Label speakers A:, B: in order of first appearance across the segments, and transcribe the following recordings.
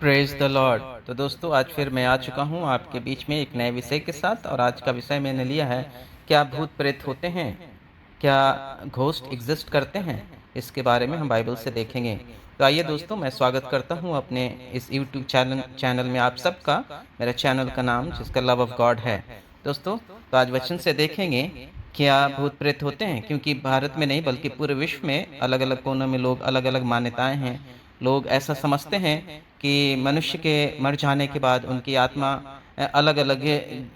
A: Praise the Lord. तो दोस्तों, आज फिर मैं आ चुका हूँ आपके बीच में एक नए विषय के साथ। और आज का विषय मैंने लिया है, क्या भूत प्रेत होते हैं, क्या घोस्ट एग्जिस्ट करते हैं। इसके बारे में हम बाइबल से देखेंगे। तो आइए दोस्तों, मैं स्वागत करता हूँ अपने इस यूट्यूब चैनल में आप सबका। मेरे चैनल का नाम जिसका लव ऑफ गॉड है। दोस्तों, तो आज वचन से देखेंगे क्या भूत प्रेत होते हैं, क्योंकि भारत में नहीं बल्कि पूरे विश्व में अलग अलग कोनों में लोग अलग अलग मान्यताएं हैं। लोग ऐसा समझते हैं कि मनुष्य के मर जाने के बाद उनकी आत्मा अलग अलग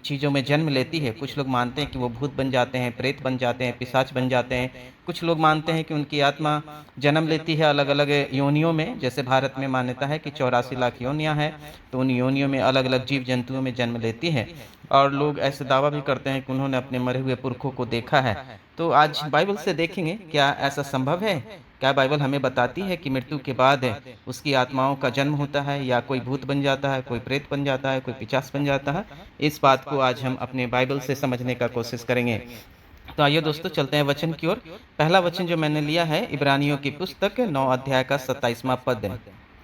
A: चीज़ों में जन्म लेती है। कुछ लोग मानते हैं कि वो भूत बन जाते हैं, प्रेत बन जाते हैं, पिशाच बन जाते हैं। कुछ लोग मानते हैं कि उनकी आत्मा जन्म लेती है अलग अलग योनियों में। जैसे भारत में मान्यता है कि 84 लाख योनियाँ हैं, तो उन योनियों में अलग अलग जीव जंतुओं में जन्म लेती है। और लोग ऐसे दावा भी करते हैं कि उन्होंने अपने मरे हुए पुरखों को देखा है। तो आज बाइबल से देखेंगे क्या ऐसा संभव है। क्या बाइबल हमें बताती है कि मृत्यु के बाद उसकी आत्माओं का जन्म होता है, या कोई भूत बन जाता है, कोई प्रेत बन जाता है, कोई पिशाच बन जाता है। इस बात को आज हम अपने बाइबल से समझने का कोशिश करेंगे। तो आइए दोस्तों, चलते हैं वचन की ओर। पहला वचन जो मैंने लिया है इब्रानियों की पुस्तक 9 अध्याय का 27वां पद है।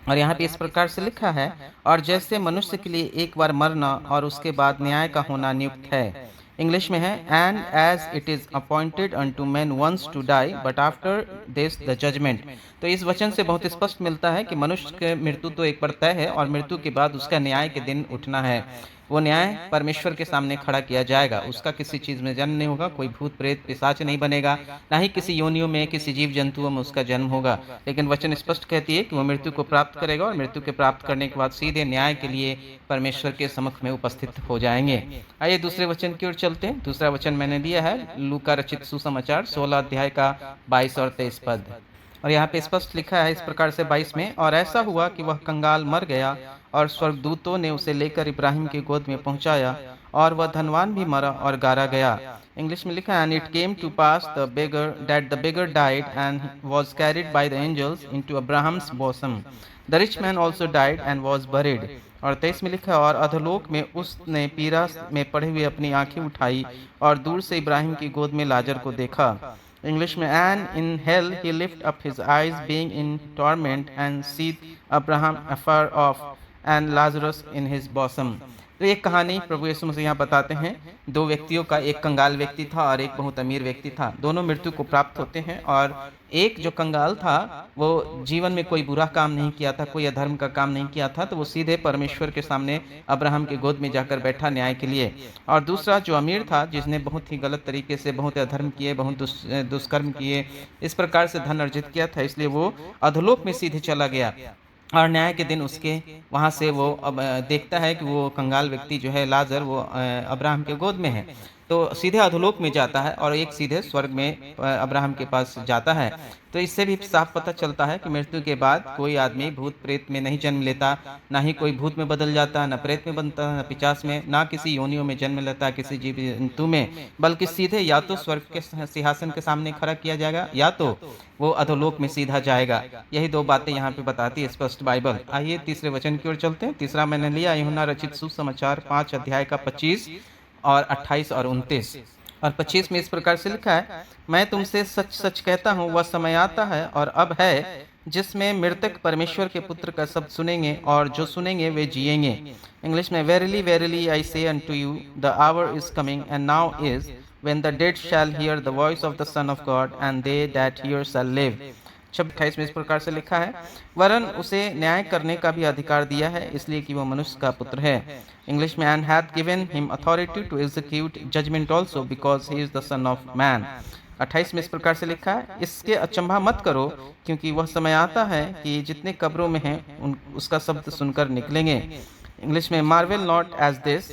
A: और यहाँ पे इस प्रकार से लिखा है, और जैसे मनुष्य के लिए एक बार मरना और उसके बाद न्याय का होना नियुक्त है। इंग्लिश में है, and as it is appointed unto man once to die but after this the judgement. तो इस वचन से बहुत स्पष्ट मिलता है कि मनुष्य की मृत्यु तो एक बार तय है, और मृत्यु के बाद उसका न्याय के दिन उठना है। वो न्याय परमेश्वर के सामने खड़ा किया जाएगा। उसका किसी चीज़ में जन्म नहीं होगा, कोई भूत प्रेत पिशाच नहीं बनेगा, ना ही किसी योनियों में किसी जीव जंतुओं में उसका जन्म होगा। लेकिन वचन स्पष्ट कहती है कि वो मृत्यु को प्राप्त करेगा, और मृत्यु के प्राप्त करने के बाद सीधे न्याय के लिए परमेश्वर के सम्मुख में उपस्थित हो जाएंगे। आइए दूसरे वचन की ओर चलते हैं। दूसरा वचन मैंने लिया है लूका रचित सुसमाचार 16 अध्याय का 22 और 23 पद। और यहाँ पे स्पष्ट लिखा है इस प्रकार से 22 में, और ऐसा हुआ कि वह कंगाल मर गया, और स्वर्गदूतों ने उसे लेकर इब्राहिम की गोद में पहुंचाया, और वह धनवान भी मरा और गारा गया। इंग्लिश में लिखा है, and it came to pass the beggar died and was carried by the angels into Abraham's bosom. The rich man also died and was buried. और 23 में लिखा है, और अधोलोक में उसने पीड़ा में पड़े हुए अपनी आंखें उठाई, और दूर से इब्राहिम की गोद में लाजर को देखा। इंग्लिश में, and in hell he lift up his eyes being in torment and seeth Abraham afar off and Lazarus in his bosom. तो एक कहानी प्रभु यीशु मसीह यहाँ बताते हैं। दो व्यक्तियों का, एक कंगाल व्यक्ति था और एक बहुत अमीर व्यक्ति था। दोनों मृत्यु को प्राप्त होते हैं। और एक जो कंगाल था वो जीवन में कोई बुरा काम नहीं किया था, कोई अधर्म का काम नहीं किया था, तो वो सीधे परमेश्वर के सामने अब्राहम की गोद में जाकर बैठा न्याय के लिए। और दूसरा जो अमीर था, जिसने बहुत ही गलत तरीके से बहुत अधर्म किए, बहुत दुष्कर्म किए, इस प्रकार से धन अर्जित किया था, इसलिए वो अधोलोक में सीधे चला गया। और न्याय के दिन उसके वहाँ से वो अब देखता है कि वो कंगाल व्यक्ति जो है लाजर, वो अब्राहम के गोद में है। तो सीधे अधोलोक में जाता है, और एक सीधे स्वर्ग में अब्राहम के पास जाता है। तो इससे भी साफ पता चलता है कि मृत्यु के बाद कोई आदमी भूत प्रेत में नहीं जन्म लेता, ना ही कोई भूत में बदल जाता, ना प्रेत में बनता, ना पिशाच में, ना किसी योनियों में जन्म लेता किसी जीव जंतु में, बल्कि सीधे या तो स्वर्ग के सिंहासन के सामने खड़ा किया जाएगा, या तो वो अधोलोक में सीधा जाएगा। यही दो बातें यहाँ पे बताती है स्पष्ट बाइबल। आइए तीसरे वचन की ओर चलते हैं। तीसरा मैंने लिया यूहन्ना रचित सुसमाचार 5 अध्याय का 25 और 28 और 29। और 25 में इस प्रकार से लिखा है, मैं तुमसे सच सच कहता हूँ, वह समय आता है और अब है, जिसमें मृतक परमेश्वर के पुत्र का शब्द सुनेंगे, और जो सुनेंगे वे जिएंगे। इंग्लिश में, वेरिली वेरिली आई से unto you, the our is coming and now is when the dead shall hear the voice of the Son of God, and they that hear shall live. 28 में इस प्रकार से लिखा है, वरन उसे न्याय करने का भी अधिकार दिया है, इसलिए कि वह मनुष्य का पुत्र है। इंग्लिश में, and hath given him authority to execute judgment also, because he is the son of man. 28 में इस प्रकार से लिखा है, इसके अचंभा मत करो, क्योंकि वह समय आता है कि जितने कब्रों में हैं उसका शब्द सुनकर निकलेंगे। इंग्लिश में, marvel not as this,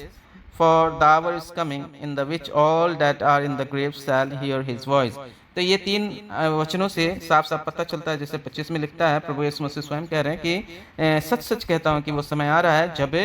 A: for the hour is coming in the which all that are in the grave shall hear his voice. तो ये तीन वचनों से साफ साफ पता चलता है। जैसे 25 में लिखता है, प्रभु यीशु मसीह स्वयं कह रहे हैं कि सच सच कहता हूँ कि वो समय आ रहा है जब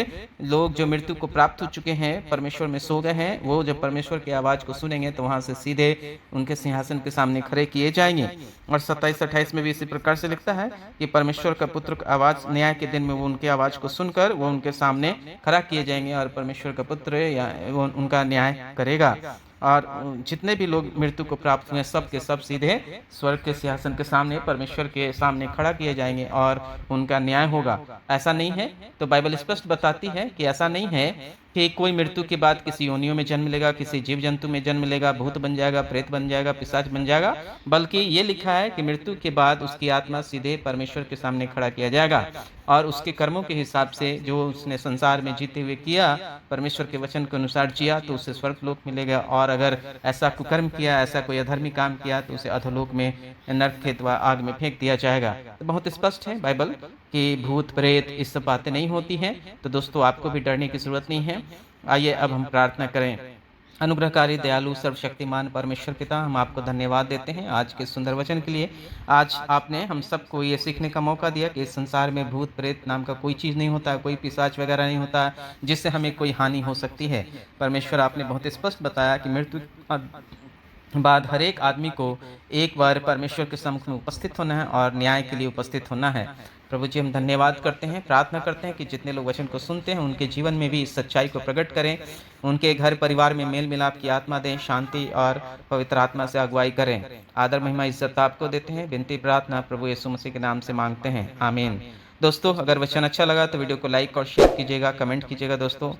A: लोग जो मृत्यु को प्राप्त हो चुके हैं, परमेश्वर में सो गए हैं, वो जब परमेश्वर की आवाज़ को सुनेंगे तो वहाँ से सीधे उनके सिंहासन के सामने खड़े किए जाएंगे। और 27-28 में भी इसी प्रकार से लिखता है कि परमेश्वर का पुत्र का आवाज़ न्याय के दिन में वो उनकी आवाज़ को सुनकर वो उनके सामने खड़ा किए जाएंगे, और परमेश्वर का पुत्र या वो उनका न्याय करेगा। और जितने भी लोग मृत्यु को प्राप्त हुए सब के सब सीधे स्वर्ग के सिंहासन के सामने परमेश्वर के सामने खड़ा किए जाएंगे और उनका न्याय होगा। ऐसा नहीं है, तो बाइबल स्पष्ट बताती है कि ऐसा नहीं है कि कोई मृत्यु के बाद किसी योनियों में जन्म लेगा, किसी जीव जंतु में जन्म लेगा, भूत बन जाएगा, प्रेत बन जाएगा, पिशाच बन जाएगा, बल्कि ये लिखा है कि मृत्यु के बाद उसकी आत्मा सीधे परमेश्वर के सामने खड़ा किया जाएगा और उसके कर्मों के हिसाब से जो उसने संसार में जीते हुए किया, परमेश्वर के वचन के अनुसार जिया, तो उसे स्वर्गलोक मिलेगा। और अगर ऐसा कुकर्म किया, ऐसा कोई अधर्मी काम किया, तो उसे अधोलोक में नरक के अथवा आग में फेंक दिया जाएगा। तो बहुत स्पष्ट है बाइबल कि भूत प्रेत इस सब बातें नहीं होती हैं। तो दोस्तों आपको भी डरने की जरूरत नहीं है। आइए अब हम प्रार्थना करें। अनुग्रहकारी दयालु सर्वशक्तिमान परमेश्वर पिता, हम आपको धन्यवाद देते हैं आज के सुंदर वचन के लिए। आज आपने हम सबको ये सीखने का मौका दिया कि इस संसार में भूत प्रेत नाम का कोई चीज़ नहीं होता, कोई पिशाच वगैरह नहीं होता जिससे हमें कोई हानि हो सकती है। परमेश्वर आपने बहुत स्पष्ट बताया कि मृत्यु बाद हर एक आदमी को एक बार परमेश्वर के सम्मुख में उपस्थित होना है और न्याय के लिए उपस्थित होना है। प्रभु जी, हम धन्यवाद करते हैं, प्रार्थना करते हैं कि जितने लोग वचन को सुनते हैं उनके जीवन में भी इस सच्चाई को प्रकट करें, उनके घर परिवार में मेल मिलाप की आत्मा दें, शांति और पवित्र आत्मा से अगुवाई करें। आदर महिमा इज्जत आपको देते हैं, विनती प्रार्थना प्रभु यीशु मसीह के नाम से मांगते हैं, आमीन। दोस्तों अगर वचन अच्छा लगा तो वीडियो को लाइक और शेयर कीजिएगा, कमेंट कीजिएगा दोस्तों।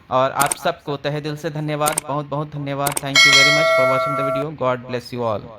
A: और आप सबको तहे दिल से धन्यवाद, बहुत बहुत धन्यवाद। Thank you very much for watching the video. God bless you all.